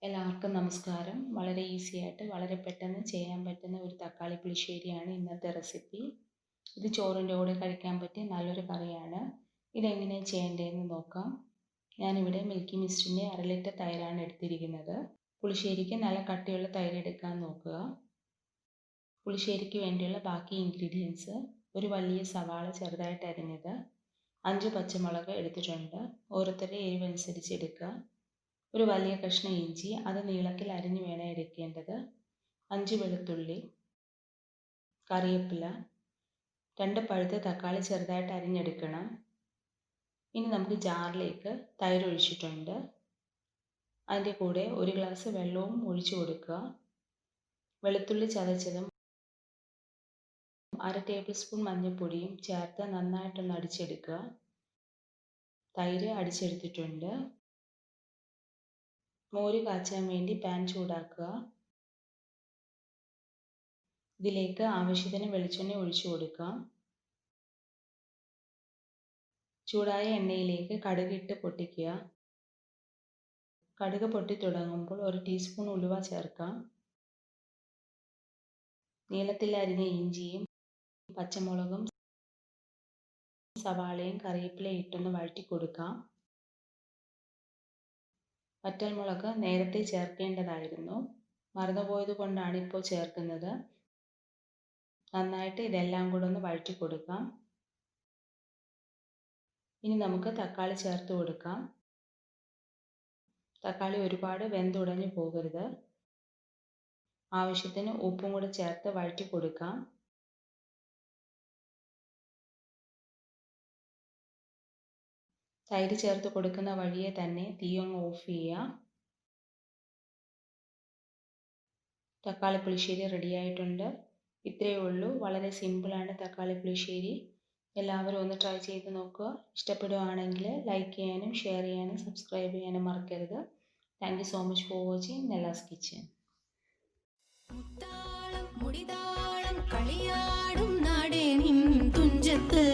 എല്ലാവർക്കും നമസ്കാരം. വളരെ ഈസി ആയിട്ട് വളരെ പെട്ടെന്ന് ചെയ്യാൻ പറ്റുന്ന ഒരു തക്കാളി പുളിശ്ശേരിയാണ് ഇന്നത്തെ റെസിപ്പി. ഇത് ചോറിൻ്റെ കൂടെ കഴിക്കാൻ പറ്റിയ നല്ലൊരു കറിയാണ്. ഇതെങ്ങനെയാണ് ചെയ്യേണ്ടതെന്ന് നോക്കാം. ഞാനിവിടെ മിൽക്കി മിസ്റ്റിൻ്റെ 1/2 ലിറ്റർ തൈരാണ് എടുത്തിരിക്കുന്നത്. പുളിശ്ശേരിക്ക് നല്ല കട്ടിയുള്ള തൈര് എടുക്കാൻ നോക്കുക. പുളിശ്ശേരിക്ക് വേണ്ടിയുള്ള ബാക്കി ഇൻഗ്രീഡിയൻസ്: ഒരു വലിയ സവാള ചെറുതായിട്ട് അരിഞ്ഞത്, 5 പച്ചമുളക് എടുത്തിട്ടുണ്ട്, ഓരോരുത്തരുടെ എരിവനുസരിച്ച് എടുക്കുക. ഒരു വലിയ കഷ്ണം ഇഞ്ചി, അത് നീളത്തിൽ അരിഞ്ഞ് വേണം എടുക്കേണ്ടത്. 5 വെളുത്തുള്ളി, കറിവേപ്പില, 2 പഴുത്ത തക്കാളി ചെറുതായിട്ട് അരിഞ്ഞെടുക്കണം. ഇനി നമുക്ക് ജാറിലേക്ക് തൈര് ഒഴിച്ചിട്ടുണ്ട്. അതിൻ്റെ കൂടെ 1 ഗ്ലാസ് വെള്ളവും ഒഴിച്ചു കൊടുക്കുക. വെളുത്തുള്ളി ചതച്ചതും 1/2 ടേബിൾ സ്പൂൺ മഞ്ഞൾപ്പൊടിയും ചേർത്ത് നന്നായിട്ടൊന്ന് അടിച്ചെടുക്കുക. തൈര് അടിച്ചെടുത്തിട്ടുണ്ട്. മോര് കാച്ചാൻ വേണ്ടി പാൻ ചൂടാക്കുക. ഇതിലേക്ക് ആവശ്യത്തിന് വെളിച്ചെണ്ണ ഒഴിച്ചു കൊടുക്കാം. ചൂടായ എണ്ണയിലേക്ക് കടുക് ഇട്ട് പൊട്ടിക്കുക. കടുക് പൊട്ടി തുടങ്ങുമ്പോൾ 1 ടീസ്പൂൺ ഉലുവ ചേർക്കാം. നീളത്തിൽ അരിഞ്ഞ ഇഞ്ചിയും പച്ചമുളകും സവാളയും കറിവേപ്പിലയും ഇട്ടൊന്ന് വഴറ്റി കൊടുക്കാം. വറ്റൽമുളക് നേരത്തെ ചേർക്കേണ്ടതായിരുന്നു, മറന്നുപോയത് കൊണ്ടാണ് ഇപ്പോൾ ചേർക്കുന്നത്. നന്നായിട്ട് ഇതെല്ലാം കൂടെ ഒന്ന് വഴറ്റി കൊടുക്കാം. ഇനി നമുക്ക് തക്കാളി ചേർത്ത് കൊടുക്കാം. തക്കാളി ഒരുപാട് വെന്തുടഞ്ഞു പോകരുത്. ആവശ്യത്തിന് ഉപ്പും കൂടെ ചേർത്ത് വഴറ്റി കൊടുക്കാം. തൈര് ചേർത്ത് കൊടുക്കുന്ന വഴിയെ തന്നെ തീ അങ്ങ് ഓഫ് ചെയ്യുക. തക്കാളി പുളിശ്ശേരി റെഡിയായിട്ടുണ്ട്. ഇത്രയേ ഉള്ളൂ. വളരെ സിമ്പിളാണ് തക്കാളി പുളിശ്ശേരി. എല്ലാവരും ഒന്ന് ട്രൈ ചെയ്ത് നോക്കുക. ഇഷ്ടപ്പെടുകയാണെങ്കിൽ ലൈക്ക് ചെയ്യാനും ഷെയർ ചെയ്യാനും സബ്സ്ക്രൈബ് ചെയ്യാനും മറക്കരുത്. Thank you so much for watching Nella's kitchen. മുത്താളം മുടിതാളം കളിയാടും നാടേ നിൻ തുഞ്ചത്ത്